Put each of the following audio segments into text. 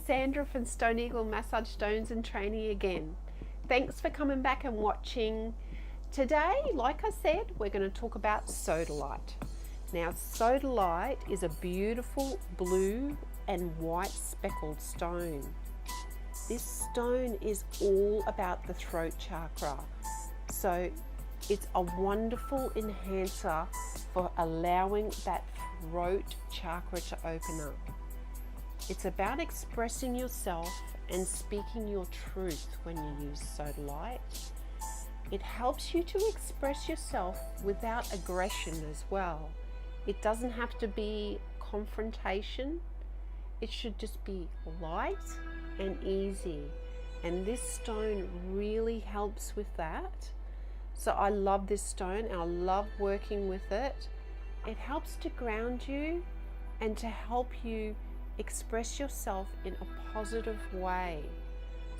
Sandra from Stone Eagle Massage Stones and Training again. Thanks for coming back and watching. Today, like I said, we're going to talk about Sodalite. Now, Sodalite is a beautiful blue and white speckled stone. This stone is all about the throat chakra. So it's a wonderful enhancer for allowing that throat chakra to open up. It's about expressing yourself and speaking your truth when you use Sodalite. It helps you to express yourself without aggression as well. It doesn't have to be confrontation. It should just be light and easy. And this stone really helps with that. So I love this stone and I love working with it. It helps to ground you and to help you express yourself in a positive way.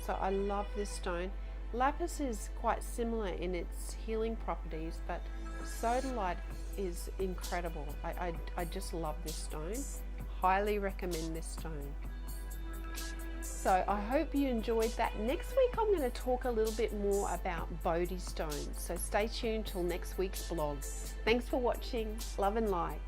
So I love this stone. Lapis is quite similar in its healing properties, but Sodalite is incredible. I just love this stone. Highly recommend this stone. So I hope you enjoyed that. Next week I'm going to talk a little bit more about Bodhi stones. So stay tuned till next week's blog. Thanks for watching. Love and light.